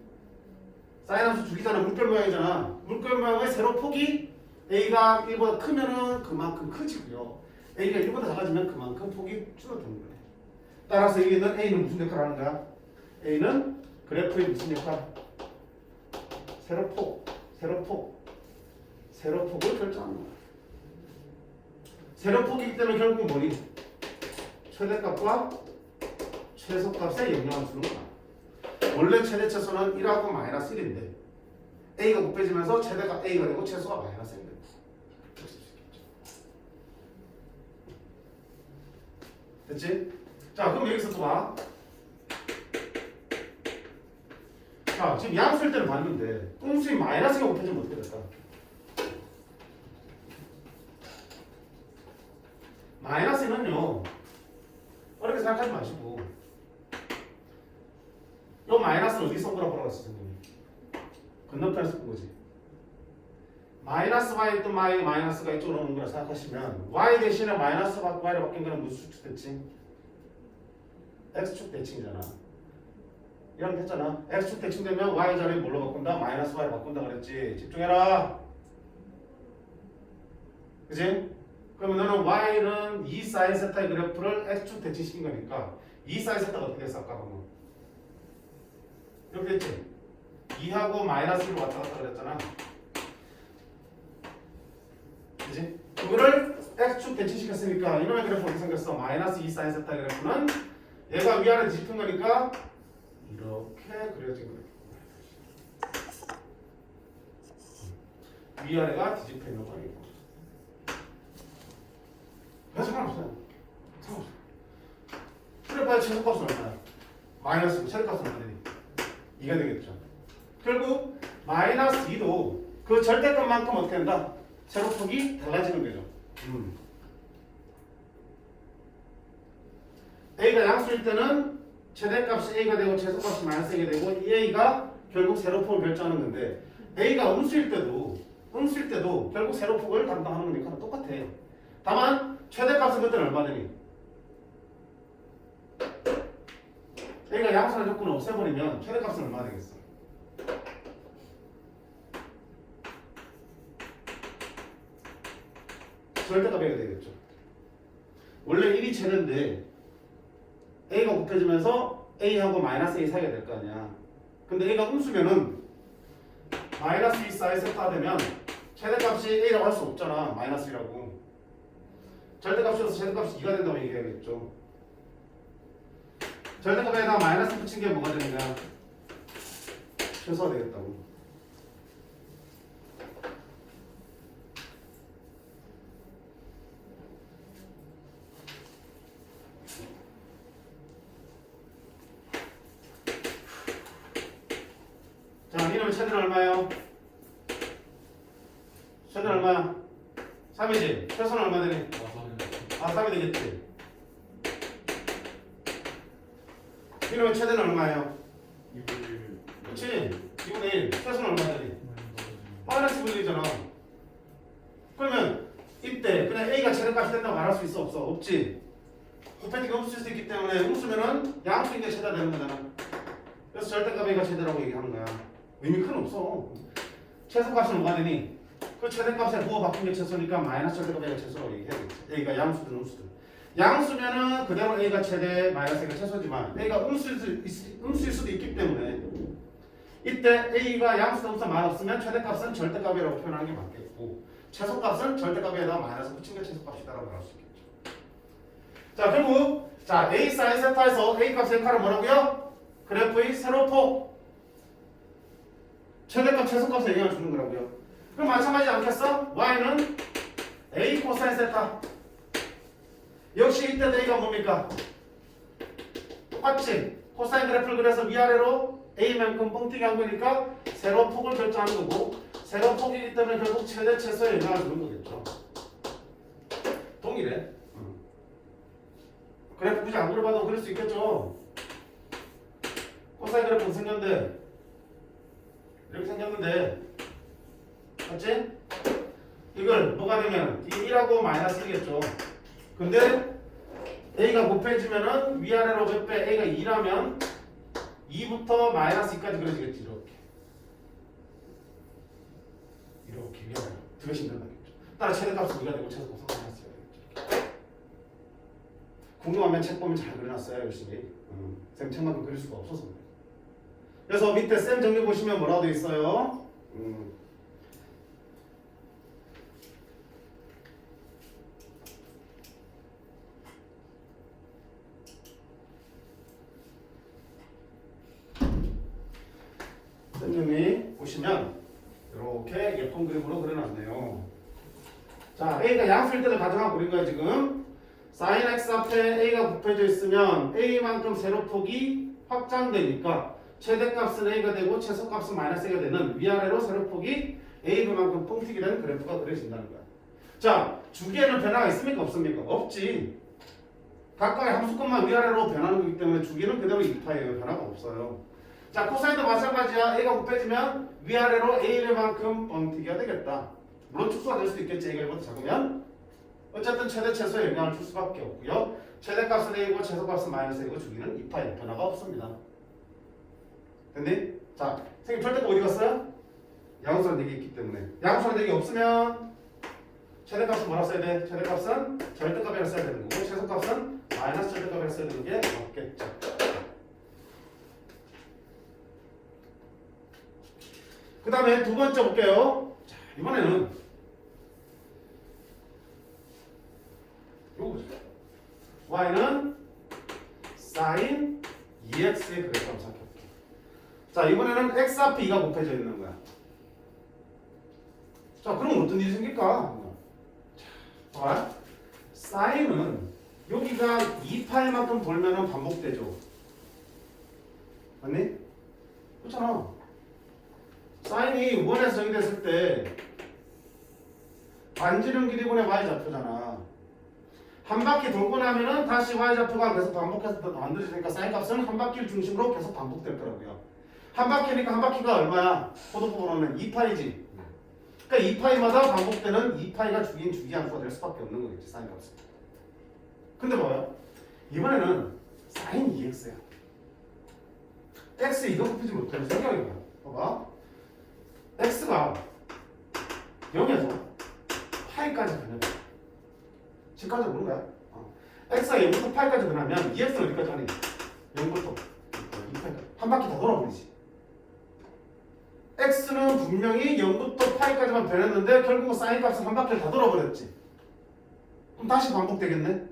사인 함수 주기잖아. 물결 모양이잖아. 물결 모양의 세로 폭이 A가 1보다 크면은 그만큼 커지고요. A가 1보다 작아지면 그만큼 폭이 줄어드는 거예요. 따라서 여기는 A는 무슨 역할을 하는 거야? A는 그래프의 무슨 역할? 세로폭을 결정하는 거야. 세로폭이기 때문에 결국은 뭐니? 최대값과 최소값에 영향을 주는 거야. 원래 최대 최소는 1하고 마이너스 1인데 A가 곱해지면서 최대가 A가 되고 최소가 마이너스 1이 되고 이렇게 쓸 수 있겠죠. 됐지? 자 그럼 여기서 또 봐. 자 지금 양수일 때는 봤는데 음수이 마이너스가 곱해지면 어떻게 될까? 마이너스는요 어렵게 생각하지 마시고 요 마이너스는 어디 선거라고 보라고 했어 선생님이? 건너편에서 본 거지. 마이너스 y 또 마이너스가 이쪽으로 오는 거라 생각하시면 y 대신에 마이너스 y로 바뀐 거는 무슨 축 대칭? x축 대칭이잖아. 이런 했잖아. x축 대칭되면 y 자리에 뭘로 바꾼다? 마이너스 y로 바꾼다 그랬지. 집중해라. 그치? 그러면 너는 y는 2 사인 세타의 그래프를 x축 대칭시킨 거니까 2 사인 세타가 어떻게 됐어 아까 보면? 이렇게 됐지? 2하고 마이너스 1로 왔다 갔다 그랬잖아. 그치? 그거를 x축 대칭시켰으니까 이놈의 그래프 어떻게 생겼어? 마이너스 2 사인 세타의 그래프는 얘가 위아래 뒤집힌 거니까 이렇게 그려진 거예요. 위아래가 뒤집혀 있는 거니까. 그래서 상관없어요. 상관없어요. 최대값의 최소값은 얼마야? 마이너스 최대값은 얼마니? 2가 되겠죠. 결국 마이너스 2도 그 절대값만큼 어떻게 된다? 세로폭이 달라지는 거죠. A가 양수일 때는 최대값이 A가 되고 최소값이 마이너스 A가 되고 이 A가 결국 세로폭을 결정하는 건데 A가 음수일 때도 결국 세로폭을 담당하는 거니까 똑같아. 다만 최대값은 그때는 얼마 되니? A가 양수라는 조건을 없애버리면 최대값은 얼마 되겠어? 절대값 A가 되겠죠. 원래 1이 최대인데 A가 곱해지면서 A하고 마이너스 A 사이가 될 거 아니야. 근데 A가 음수면은 마이너스 2 사인 세타 되면 최대값이 A라고 할 수 없잖아. 마이너스 1이라고. 절대값이어서 최대값이 2가 된다고 얘기해야겠죠. 절대값에다가 마이너스 붙인 게 뭐가 되는 거야? 최소화 되겠다고. 자, 이놈의 최대는 얼마예요? 최대는 얼마야? 3이지? 최소는 얼마 되니? 3이 되겠지? 이놈의 최대는 얼마예요? 2분의 1. 그렇지? 2분의 1. 최소는 얼마 되니? 마이너스 2분의 1이잖아. 그러면 이때 그냥 A가 최대값이 된다고 말할 수 있어? 없어? 없지? 곱해지가 없을 수 있기 때문에 음수면은 양수인 게 최대가 되는 거잖아. 그래서 절대값 A가 최대라고 얘기하는 거야. 의미 큰 없어. 최소값은 뭐가 되니? 그 최대값에 부호 바뀐 게 최소니까 마이너스 절대값 A가 최소라고 얘기해야겠지. A가 양수든 음수든. 양수면은 그대로 A가 최대, 마이너스 A가 최소지만 A가 음수일 수도 있기 때문에 이때 A가 양수든 음수 말없으면 최대값은 절대값이라고 표현하는 게 맞겠고 최소값은 절대값에다가 마이너스 붙인 게 최소값이다라고 말할 수 있겠죠. 자, 결국 자 A 사인 세타에서 A 값의 역할은 뭐라고요? 그래프의 세로폭 최대값 최소값에 영향을 주는 거라고요. 그럼 마찬가지지 않겠어? Y는 A 코사인 세타. 역시 이때 A가 뭡니까? 똑같지? 코사인 그래프를 그려서 위아래로 A만큼 뻥튀기 한 거니까 세로폭을 결정하는 거고 세로폭이기 때문에 결국 최대 최소에 영향을 주는 거겠죠. 동일해. 그래프 굳이 안 그려봐도 그릴 수 있겠죠. 코사인 그래프 생겼는데 이렇게 생겼는데 맞지? 이걸 뭐가 되면 1하고 마이너스 1이겠죠. 근데 A가 곱해지면은 위아래로 몇 배? A가 2라면 2부터 마이너스 2까지 그려지겠지. 이렇게 위아래로 두 개씩 늘어나겠죠. 따라 최대값은 2가 되고 최소값은 마이너스 2가 되겠죠. 궁금하면 책 보면 잘 그려놨어요. 열심히. 쌤 책만큼 그릴 수가 없어서. 그래서 밑에 쌤 정리 보시면 뭐라고 돼 있어요? 쌤 정리 보시면 이렇게 예쁜 그림으로 그려놨네요. 자, A가 양수일 때를 가정하고 그린 거야 지금. sin x 앞에 A가 곱해져 있으면 A만큼 세로폭이 확장되니까 최대값은 A가 되고 최소값은 마이너스 A가 되는 위아래로 세로폭이 A만큼 뻥튀기 되는 그래프가 그려진다는 거야. 자, 주기에는 변화가 있습니까? 없습니까? 없지. 각각의 함수값만 위아래로 변하는 거기 때문에 주기는 그대로 2파예요. 변화가 없어요. 자, 코사인도 마찬가지야. A가 곱해지면 위아래로 A배만큼 뻥튀기가 되겠다. 물론 축소가 될 수도 있겠지. A가 1보다 작으면. 어쨌든 최대 최소에 영향을 줄 수밖에 없고요. 최대값은 A고 최소값은 마이너스 A고 주기는 2파예요. 변화가 없습니다. 됐니? 자, 선생님 절대값 어디 갔어요? 양수란 얘기 있기 때문에. 양수란 얘기 없으면 최대값은 뭐라 써야 돼? 최대값은 절대값이라 써야 되는 거고 최소값은 마이너스 절대값이라 써야 되는 게 맞겠죠. 그 다음에 두 번째 볼게요. 자, 이번에는 요거 보죠. y는 sin 2x의 그래프 한번 생각해볼게요. 자, 이번에는 x 앞에 2가 곱해져 있는 거야. 자, 그럼 어떤 일이 생길까? 자, 봐. sin은 여기가 2파이만큼 돌면은 반복되죠. 맞니? 그렇잖아. 사인이 1에서 정의됐을 때 반지름 길이분의 y좌표잖아. 한 바퀴 돌고 나면은 다시 y좌표가 계속 반복해서 더 만들어지니까 사인 값은 한 바퀴를 중심으로 계속 반복될 거라고요. 한 바퀴니까 한 바퀴가 얼마야? 포도법으로는 2파이지. 그러니까 2파이마다 반복되는 2파이가 주기인 주기함수가 될 수밖에 없는 거겠지. 사인 값은. 근데 뭐야? 이번에는 사인 2x야. x 이거 곱해지면 어떻게 생각해봐. 봐봐. x가 0에서 파이까지 변해. 지금까지 모르는 거야. x가 0부터 파이까지 변하면 2x는 어디까지 가니? 0부터 2파이까지. 한 바퀴 더 돌아버리지. x는 분명히 0부터 파이까지만 변했는데 결국은 사인 값은 한 바퀴를 다 돌아버렸지. 그럼 다시 반복되겠네?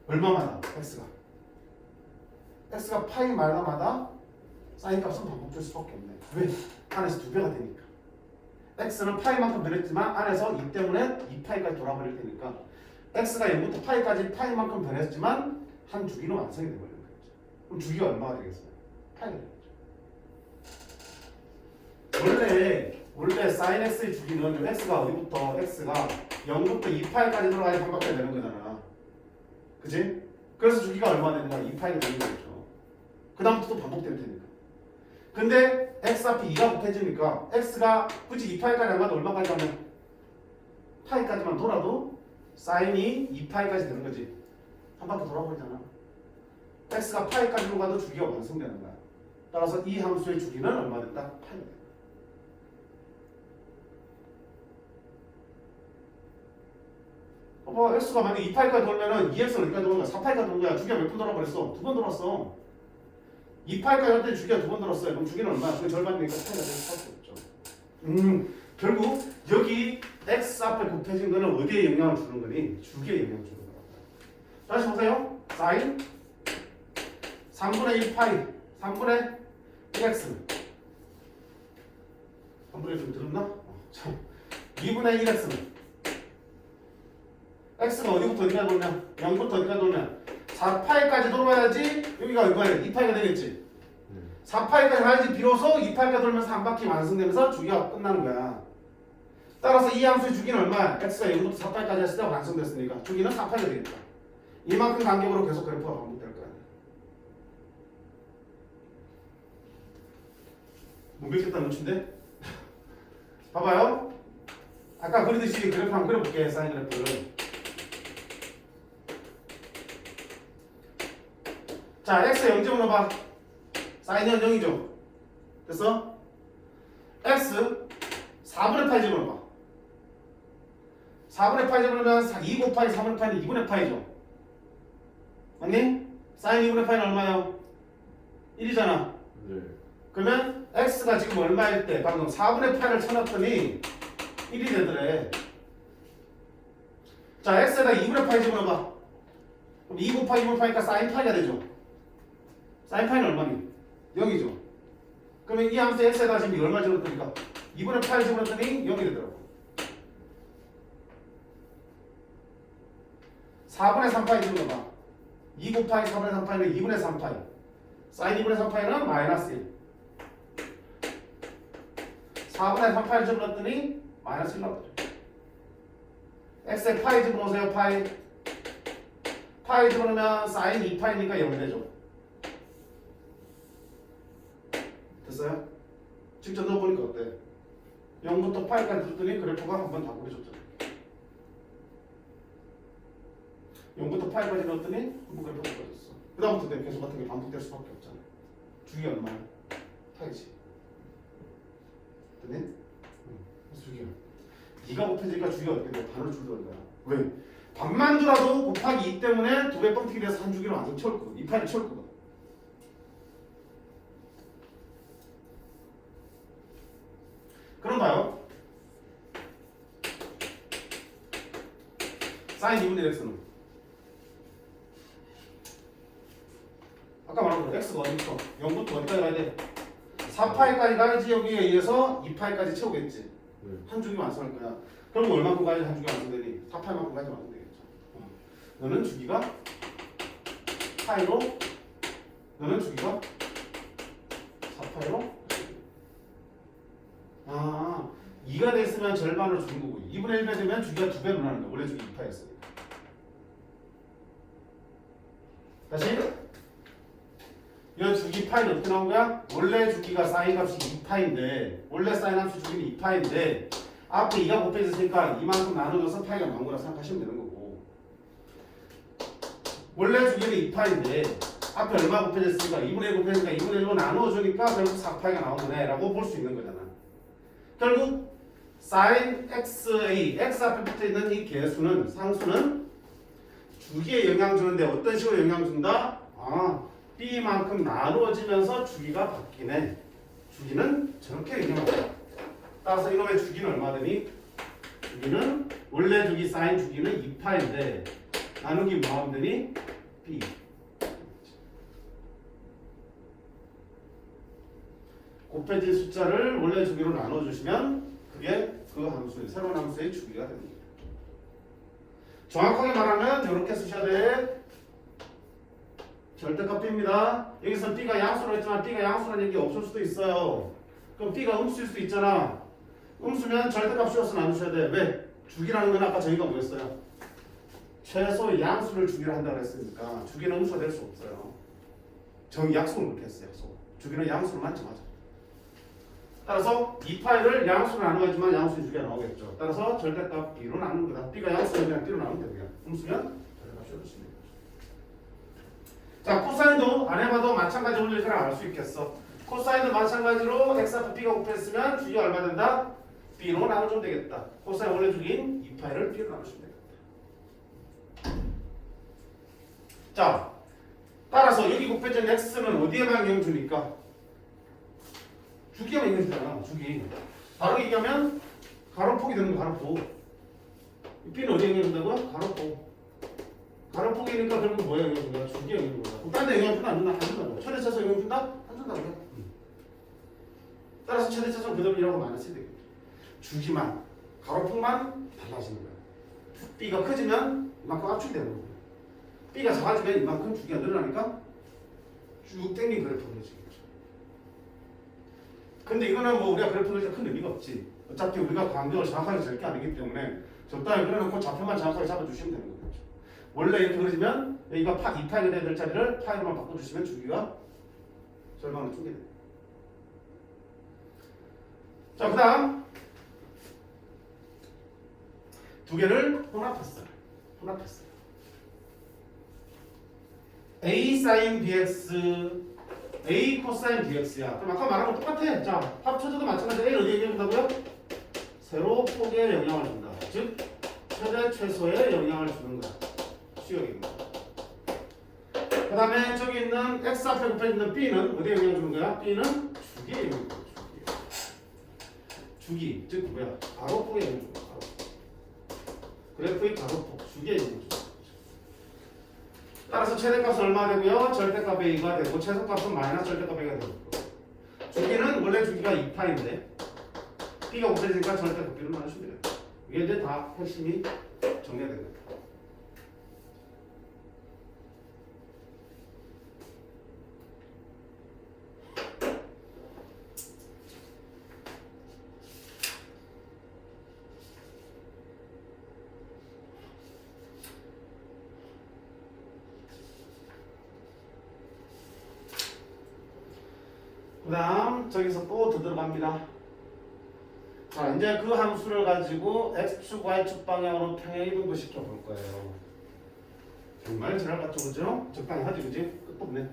얼마마다? x가 파이마다 사인 값은 반복될 수밖에 없네. 왜? 안에서 2배가 되니까. x는 파이만큼 변했지만 안에서 2 때문에 2파이까지 돌아버릴 테니까 x가 0부터 파이까지 파이만큼 변했지만 한 주기는 완성이 되버리는 거죠. 그럼 주기가 얼마가 되겠어요? 파이가 되겠죠. 원래 sin x의 주기는 x가 어디부터 x가 0부터 2파이까지 들어가야 한 바퀴가 되는 거잖아. 그치? 그래서 주기가 얼마 되는 거야? 2파이가 되는 거죠. 그 다음부터 또 반복될 테니까. 근데 x 앞에 2가 곱해지니까 x가 굳이 2파이까지 안 가도 얼마까지 가면 파이까지만 돌아도 사인이 2파이까지 되는 거지. 한 바퀴 돌아버리잖아. x가 파이까지로 가도 주기가 완성되는 거야. 따라서 이 함수의 주기는 얼마 된다? 파이가 된다. x가 만약에 2파이까지 돌면은 2x는 어디까지 도는 거야? 4파이까지 도는 거야. 주기가 몇 번 돌아버렸어? 2번 돌았어. 2파이까지 할 때 주기가 2번 돌았어요. 그럼 주기는 얼마야? 그 절반이니까 파이가 될 수밖에 없죠. 결국 여기 x 앞에 곱해진 거는 어디에 영향을 주는 거니? 주기에 영향을 주는 거야. 다시 보세요. sin 3분의 1파이 3분의 1x는 3분의 1 좀 들었나? 2분의 1x는 x가 어디부터 어디까지 돌면 0부터 어디까지 돌면 4파이까지 돌아야지 여기가 얼마야? 2파이가 되겠지. 4파이까지 가야지 비로소 2파이가 돌면서 한 바퀴 완성되면서 주기가 끝나는 거야. 따라서 이 함수의 주기는 얼마야? x가 0부터 4파이까지 했을 때 완성됐으니까 주기는 4파이가 되겠다. 이만큼 간격으로 계속 그래프가 반복될 거야. 못 믿겠다는 눈치인데? 봐봐요. 아까 그리듯이 그래프 한번 그려볼게. 사인 그래프를. 자, x 0 집어넣어봐. 사인은 0이죠. 됐어? x 4분의 파이 집어넣어봐. 4분의 파이 집어넣으면 2 곱하기 3분의 파이는 2분의 파이죠. 맞니? 사인 2분의 파이는 얼마예요? 1이잖아. 네. 그러면 x가 지금 얼마일 때 방금 4분의 8을 쳐놨더니 1이 되더래. 자, x에다 2분의 파이 집어넣어봐. 그럼 2 곱하기 2분의 파이니까 사인 파이가 되죠. 사인 파이는 얼마니? 0이죠. 그러면 이 함수 x에다 지금 얼마 집어넣으니까 2분의 파이 집어넣었더니 0이 되더라고. 4분의 3파이 집어넣어봐. 2 곱하기 4분의 3파이는 2분의 3파이. 사인 2분의 3파이는 마이너스 1. 4분의 3파이 집어넣었더니 마이너스 1 나오죠. x에 파이 집어넣으세요. 파이. 파이 집어넣으면 사인 2파이니까 0이 되죠. 됐어요? 직접 넣어보니까 어때? 0부터 파이까지 줬더니 그래프가 한 번 다 그려졌잖아. 0부터 파이까지 넣었더니 한 번 그래프가 그려졌어. 그 다음부터 계속 같은 게 반복될 수밖에 없잖아. 주기 얼마야? 파이지. 됐니? 그래서 주기야. 2가 곱해지니까 주기가 어떻게 돼? 반을 줄여버린 거야. 왜? 반만 줘라도 곱하기 2 때문에 2배 뻥튀기 돼서 한 주기로 완전 채울 거거든. 2파이를 채울 거거든. 그럼 봐요. 사인 2분의 x는 아까 말한 거 x가 어디부터? 0부터 어디까지 가야 돼? 4파이까지 가야지 여기에 의해서 2파이까지 채우겠지. 네. 한 주기 완성할 거야. 그럼 얼마큼 가야지 한 주기 완성되니? 4파이만큼 가야지 완성되겠죠. 너는 주기가 파이로, 너는 주기가 4파이로. 아, 2가 됐으면 절반으로 준 거고 2분의 1배 되면 주기가 2배로 나는 거야. 원래 주기 2파였으니까. 다시 이 주기 파이는 어떻게 나온 거야? 원래 주기가 사인 값이 2파인데 원래 사인 값이 주기는 2파인데 앞에 2가 곱해졌으니까 이만큼 나눠줘서 파이가 나온 거라 생각하시면 되는 거고 원래 주기는 2파인데 앞에 얼마 곱해졌으니까 2분의 1 곱해졌으니까 2분의 1로 나누어주니까 결국 4파이가 나온 거네 라고 볼 수 있는 거잖아. 결국 sin xa x 앞에 붙어있는 이 개수는 상수는 주기에 영향 주는데 어떤 식으로 영향 준다? 아, b만큼 나누어지면서 주기가 바뀌네. 주기는 저렇게 영향한다. 따라서 이놈의 주기는 얼마 되니? 주기는 원래 주기 sin 주기는 2파인데 나누기 뭐 하면 되니? b. 곱해진 숫자를 원래 주기로 나눠주시면 그게 그 함수의 새로운 함수의 주기가 됩니다. 정확하게 말하면 이렇게 쓰셔야 돼. 절대값 b입니다. 여기서 b가 양수로 했지만 b가 양수라는 얘기 없을 수도 있어요. 그럼 b가 음수일 수도 있잖아. 음수면 절대값 씌워서 나누셔야 돼. 왜? 주기라는 건 아까 저희가 뭐였어요? 최소 양수를 주기로 한다고 했으니까 주기는 음수가 될 수 없어요. 약속을 그렇게 했어요. 주기는 양수로만 정하자. 따라서 2파이를 양수로 나누어야지만 양수의 주기가 나오겠죠. 따라서 절대값 b로 나누는 거다. b가 양수면 그냥 b로 나누면 돼요. 음수면 절대값 씌워주시면 돼요. 자, 코사인도 안 해봐도 마찬가지 원리를 알 수 있겠어. 코사인도 마찬가지로 x 앞에 b가 곱했으면 주기가 얼마 된다? b로 나눠주면 되겠다. 코사인 원래 주기인 2파이를 b로 나누시면 되겠다. 자, 따라서 여기 곱해진 x는 어디에만 영향 주니까? 주기가 있는 거잖아. 주기. 바로 얘기하면 가로폭이 되는 거 가로폭. b는 어디에 영향 준다고요? 가로폭. 가로폭이니까 결국 뭐에 영향 준다? 주기에 영향 준다. 딴 데 영향 준다? 안 준다? 안 준다고. 최대차수 영향 준다? 안 준다고요. 따라서 최대차수는 그대로 1하고 마이너스 되겠죠. 주기만, 가로폭만 달라지는 거야. b가 커지면 이만큼 압축이 되는 거고 b가 작아지면 이만큼 주기가 늘어나니까 쭉 땡긴 그래프가 되지. 근데 이거는 뭐 우리가 그래프 그릴 때 큰 의미가 없지. 어차피 우리가 간격을 정확하게 잴 게 아니기 때문에 적당히 그려놓고 좌표만 정확하게 잡아주시면 되는 거죠. 원래 이렇게 그려지면 여기가 2파이가 돼야 될 자리를 파이로만 바꿔주시면 주기가 절반으로 쪼개 돼. 자, 그 다음 두 개를 혼합했어요. A sin bx, A 코사인 bx야. 그럼 아까 말한 거 똑같아. 자, 합쳐져도 마찬가지. A를 어디에 영향을 준다고요? 세로 폭에 영향을 준다. 즉, 최대 최소에 영향을 주는 거야. 수역입니다. 그 다음에 저기 있는 x 앞에 곱해 있는 b는 어디에 영향을 주는 거야? b는 주기에 영향을 주는 거야. 주기, 즉 뭐야? 가로폭에 영향을 주는 거야. 그래프의 가로폭, 주기에 영향을 주는 거야. 따라서 최대값은 얼마 되고요? 절대값 A가 되고 최소값은 마이너스 절대값 A가 되고 주기는 원래 주기가 2파인데 B가 곱해지니까 절대값 B를 나눠주면 돼요. 이게 이제 다 핵심이 정리가 됩니다. 그 다음 저기서 또 더 들어갑니다. 자, 이제 그 함수를 가지고 x축, y축 방향으로 평행이동도 시켜볼 거예요. 정말 지랄같죠, 그죠? 적당히 하지, 그지? 끝도 없네.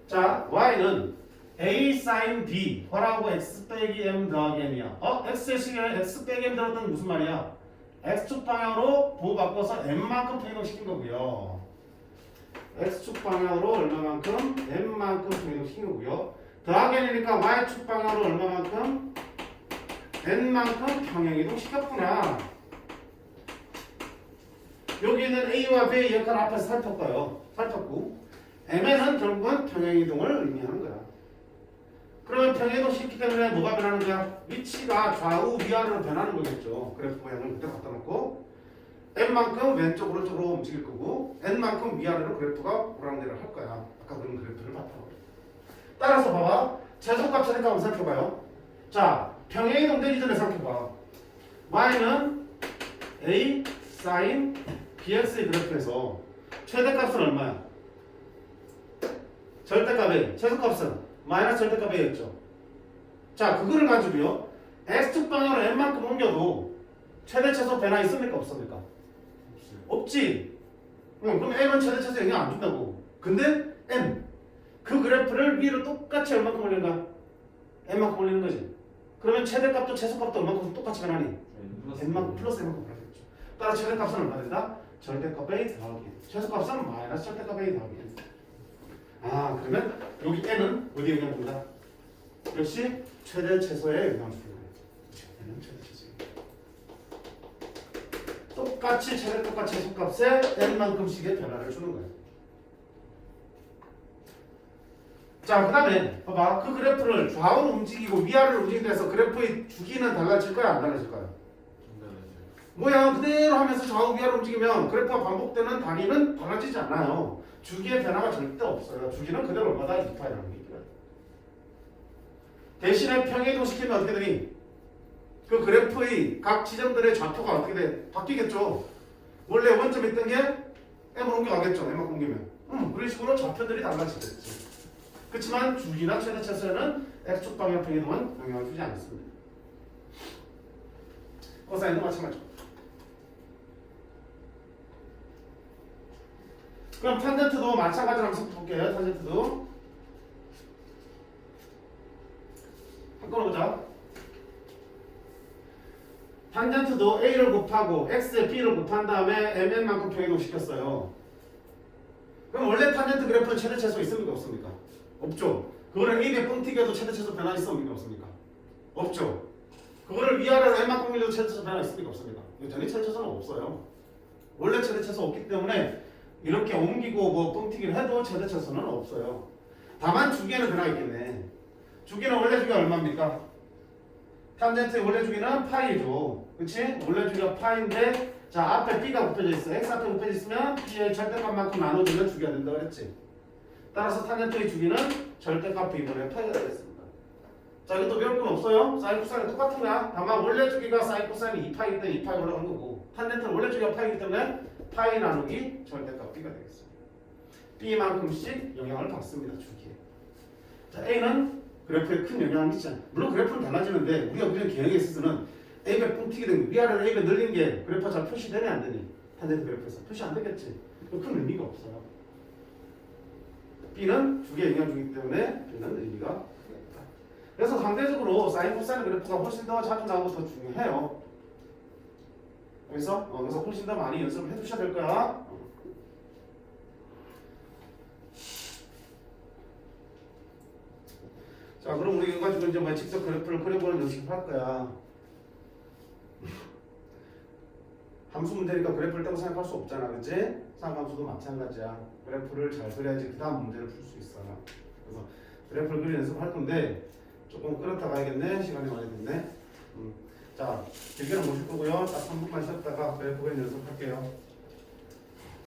자, y는 a sin b 허라고 x 빼기 m 더하기 m이야. x의 시계에 x 빼기 m 들었던 무슨 말이야? x축 방향으로 부호 바꿔서 m만큼 평행이동시킨 거고요. x축 방향으로 얼마만큼? n만큼 평행이동시킨 거고요. 더하기 n이니까 y축 방향으로 얼마만큼? n만큼 평행이동시켰구나. 여기 있는 a와 b의 역할 앞에서 살폈고 mn은 결국은 평행이동을 의미하는 거야. 그러면 평행이동 시켰기 때문에 뭐가 변하는 거야? 위치가 좌우 위아래로 변하는 거겠죠. 그래프 모양을 그대로 갖다 놓고 n만큼 왼쪽 오른쪽으로 움직일 거고 n만큼 위아래로 그래프가 오랑내리를 할 거야. 아까 그런 그래프를 바탕으로. 따라서 봐봐. 최소값 최대값 한번 살펴봐요. 자, 평행이동 되기 전에 살펴봐. y는 a sin bx의 그래프에서 최대값은 얼마야? 절대값 a, 최소값은 마이너스 절대값 a였죠. 자, 그거를 가지고요 x축 방향으로 n만큼 옮겨도 최대 최소 변화 있습니까 없습니까? 없지. 그럼 m은 최대 최소 영향 안 준다고. 근데 n 그 그래프를 위로 똑같이 얼마큼 올리는가? n만큼 올리는 거지. 그러면 최대값도 최소값도 얼마큼 똑같이 변하니? n만큼 플러스 n만큼 변하겠죠. 따라 최대값은 얼마 된다? 절대값 a 더하기 최소값은 마이너스 절대값 a 더하기. 아, 그러면 여기 n은 어디에 영향 준다? 역시 최대 최소에 영향 주는 거예요. n은 최대 최소. 똑같이 최대값과 최소값에 n만큼씩의 변화를 주는 거예요. 자, 그 다음에 봐봐. 그 그래프를 좌우로 움직이고 위아래로 움직인다 해서 그래프의 주기는 달라질까요? 안 달라질까요? 모양 그대로 하면서 좌우 위아래로 움직이면 그래프가 반복되는 단위는 달라지지 않아요. 주기의 변화가 절대 없어요. 주기는 그대로 얼마다 2파이라는 게 있더라고요. 대신에 평행이동 시키면 어떻게 되니? 그 그래프의 각 지점들의 좌표가 어떻게 돼? 바뀌겠죠. 원래 원점에 있던 게 m으로 옮겨가겠죠. m만큼 옮기면. 그런 식으로 좌표들이 달라지겠죠. 그렇지만 주기나 최대 최소에는 x축 방향 평행이동은 영향을 주지 않습니다. 코사인도 마찬가지고. 그럼 탄젠트도 마찬가지로 한번 볼게요. 탄젠트도 한번 보자. 탄젠트도 a를 곱하고 x에 b를 곱한 다음에 mn만큼 평행이동 시켰어요. 그럼 원래 탄젠트 그래프는 최대 최소 있습니까 없습니까? 없죠. 그거를 a에 뻥튀기해도 최대 최소 변화 있습니까 없습니까? 없죠. 그거를 위아래로 n만큼 올려도 최대 최소 변화 있습니까 없습니까? 전혀 최대 최소는 없어요. 원래 최대 최소 없기 때문에 이렇게 옮기고 뭐 뻥튀기를 해도 최대 최소는 없어요. 다만 주기에는 변화가 있겠네. 주기는 원래 주기가 얼마입니까? 탄젠트의 원래 주기는 파이죠. 그치? 원래 주기가 파인데 자, 앞에 b가 곱해져 있어. x 앞에 곱해져 있으면 b의 절대값만큼 나눠주면 주기가 된다 그랬지. 따라서 탄젠트의 주기는 절대값 b분의 파이가 되겠습니다. 자, 이것도 배울 건 없어요. 사인 코사인 똑같은 거야. 다만 원래 주기가 사인 코사인이 2파이일 때 2파이 올라간 거고 탄젠트는 원래 쪽이 파이기 때문에 파이 나누기 절대값 b가 되겠습니다. b만큼씩 영향을 받습니다. 주기에. 자, a는 그래프에 큰 영향을 미치지 않아요. 물론 그래프는 달라지는데 우리가 그리는 개형에 있어서는 a가 뻥튀기 된 거, 위아래로 a가 늘린 게 그래프가 잘 표시되니 안 되니? 탄젠트 그래프에서 표시 안 되겠지. 큰 의미가 없어요. b는 주기에 영향을 주기 때문에 b는 의미가 크겠다. 그래서 상대적으로 사인 코사인 그래프가 훨씬 더 자주 나오고 더 중요해요. 그래서 훨씬 더 많이 연습을 해두셔야 될 거야. 자, 그럼 우리 이거 가지고 이제 뭐 직접 그래프를 그려보는 연습을 할 거야. 함수 문제니까 그래프를 떼고 생각할 수 없잖아, 그치? 상함수도 마찬가지야. 그래프를 잘 그려야지 그 다음 문제를 풀 수 있어. 그래서 그래프를 그리는 연습을 할 건데 조금 끌었다 가야겠네. 시간이 많이 됐네. 자, 길게는 못 쉴 거고요. 딱 3분만 쉬었다가 그래프 그리는 연습 할게요.